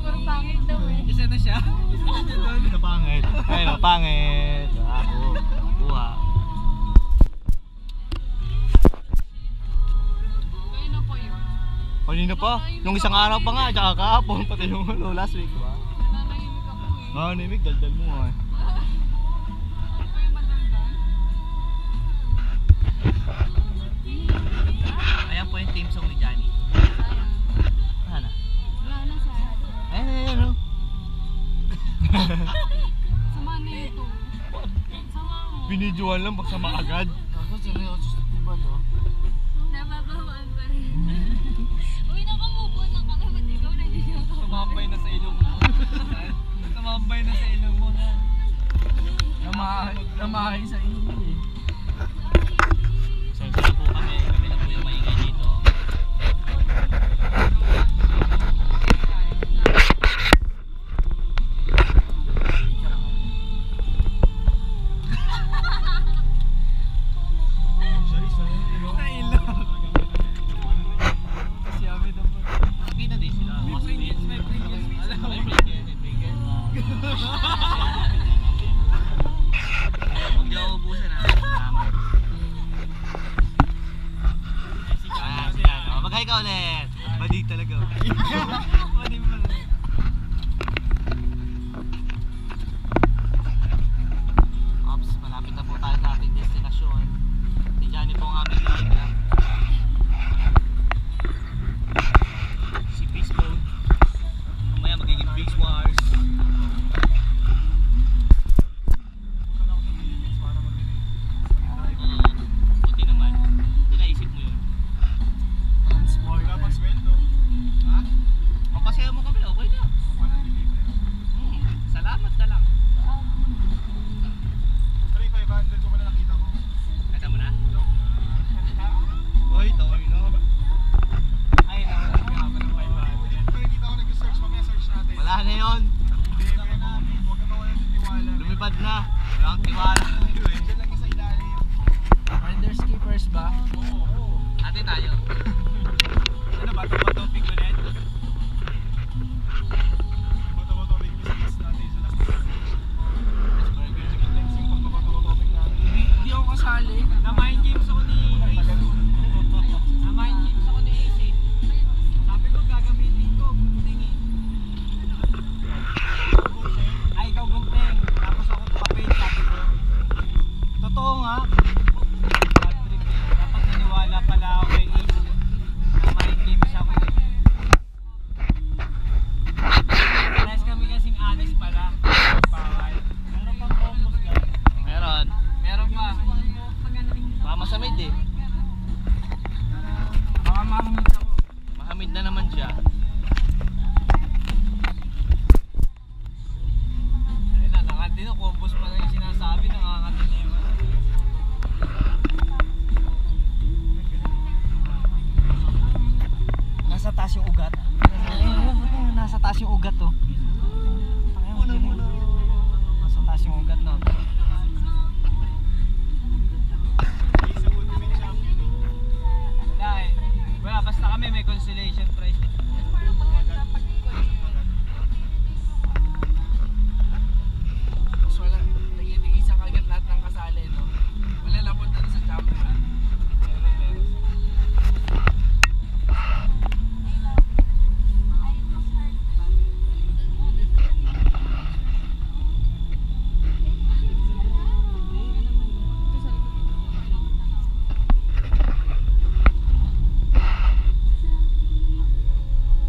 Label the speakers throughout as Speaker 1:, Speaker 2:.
Speaker 1: Puro pangit daw eh.
Speaker 2: Isa na siya.
Speaker 3: Ito pangit. Ay, no, pangit. Ako. Buha.
Speaker 1: Kanino po yun?
Speaker 3: Kanina pa? Nung isang araw pa nga, tsaka kahapon, pati yung last week, ba?
Speaker 1: Nananahimik ako eh.
Speaker 3: Ah, nimig, daldal mo nga eh.
Speaker 1: Ako po yung madaldan.
Speaker 2: Ayan po yung team song ni Johnny.
Speaker 1: Sayang.
Speaker 3: Ano?
Speaker 1: Wala na sa
Speaker 3: Ano?
Speaker 1: sama na ito. Sama mo.
Speaker 3: Binidyohan lang, pagsama agad.
Speaker 2: Ako seryoso, diba do?
Speaker 1: Nababawaan pa rin. Uy, nakamove on na kami. Ba't ikaw nandiyan ako?
Speaker 2: Tumambay na sa ilong mo. Tumambay na sa ilong mo na. Namahay sa ilong mo eh.
Speaker 3: Sensya na po kami. Kami lang po yung maingay dito.
Speaker 2: Kasi kami naman.
Speaker 3: Nakita din sila.
Speaker 2: May Pringles, may Pringles. Alam mo,
Speaker 3: May Pringles, may Pringles.
Speaker 2: Huwag niyo ubusan ha.
Speaker 3: Salamat. Si ano. Mag-hi ka ulit. Badig talaga.
Speaker 2: Pwede mo lang.
Speaker 3: Ops, malapit na po tayo sa ating destinasyon. Si Johnny po ang aming driver. Si Pisco. Mamaya magiging Big Wars. Buti naman. Hindi naisip mo yun. Ha? Papasaya mo kami, okay na. Salamat na lang. Kata mo na? Uy, tawag no.
Speaker 2: Ay, nawalan ka pa ng 500.
Speaker 3: Wala na yun. Lumipad na. Wala kang tiwala.
Speaker 2: Under skippers ba?
Speaker 3: Ate tayo.
Speaker 2: Ano ba? Topic ulit? Hindi ako kasali. Na-mind games ako ni Ace. Na-mind games ako ni Ace eh. Sabi ko gagamitin ko. Tingin. Ay, ikaw gugteng. Tapos ako papel. Sabi ko. Totoo nga. Bad trip eh. Dapat naniwala pala ako kay Ace. Na-mind games ako eh. Parehas kami kasing honest pala. Bawal. Meron pang combos dyan.
Speaker 3: Meron.
Speaker 2: Meron pa.
Speaker 3: Baka masamid eh.
Speaker 2: Baka mahamid ako.
Speaker 3: Mahamid na naman siya.
Speaker 2: Ayun na, nakatino. Combos pa lang yung sinasabi. Nakakatino yun. Nasa taas yung ugat. Nasa taas yung ugat to. Nasa taas yung ugat no. Wala eh. Wala, basta kami may consolation prize. Mas wala, nagiging isang kagat lahat ng kasali, no? Wala lang punta sa champion. Meron.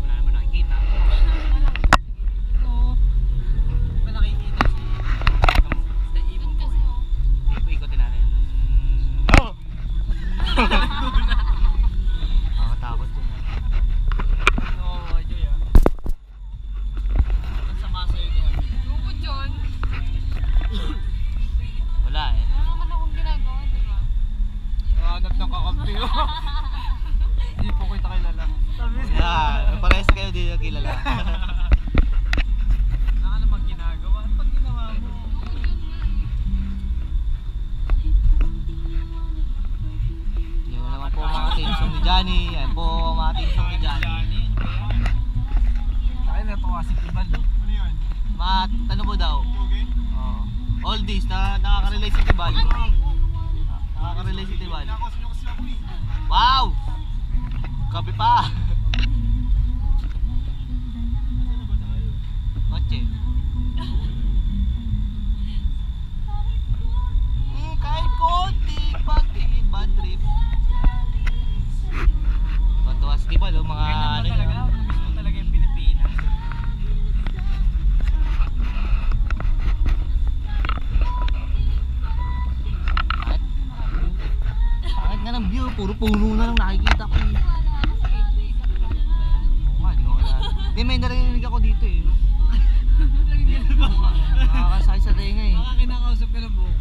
Speaker 3: Wala naman nakikita.
Speaker 2: Oo. Ba nakikita si
Speaker 1: Doon kasi oh.
Speaker 3: Ikotin natin. Oh! Nakakatakot yun ah.
Speaker 2: Oo, Joy ah. Ang sama sa'yo ni Abi.
Speaker 1: Luko John.
Speaker 3: Wala eh.
Speaker 1: Wala naman akong ginagawa, di ba?
Speaker 2: Hanap ng kakampi oh. Hindi po kita kilala. Sabi
Speaker 3: Yeah, parehas kayo di na kilala.
Speaker 2: Naka naman ginagawa. Ano pag ginawa mo?
Speaker 1: Luko John nga eh.
Speaker 3: Yan na naman po mga team song ni Johnny. Yan. po ma-attention ni Johnny.
Speaker 2: Johnny, ano ba yan?
Speaker 4: Kaya natuwa si Tibal, no?
Speaker 2: Ano yun?
Speaker 3: Ano mo daw?
Speaker 2: Okay?
Speaker 3: Oh. All this na nakaka-relate si Tibal. Nakaka-relate si Tibal.
Speaker 2: Nakakosin nyo kasi ako eh.
Speaker 3: Wow! Gabi pa.
Speaker 2: Nasaan na ba tayo?
Speaker 3: Kotse. Kahit konting pag-ibig bad trip. Tuwa si Tibal, oh, mga
Speaker 2: Ganyan
Speaker 3: ano
Speaker 2: ba talaga?
Speaker 3: yun.
Speaker 2: Miss mo talaga yung Pilipinas?
Speaker 3: Kahit nga ng view, puro puno na lang nakikita ko eh.
Speaker 1: Wala ako sa gateway. Kakilala mo ba yan?
Speaker 3: Oo nga, di ko kilala. Hindi, may narinig ako dito eh.
Speaker 2: Lagi ganun ba?
Speaker 3: Nakakasakit sa tenga eh.
Speaker 2: Baka kinakausap ka ng buko.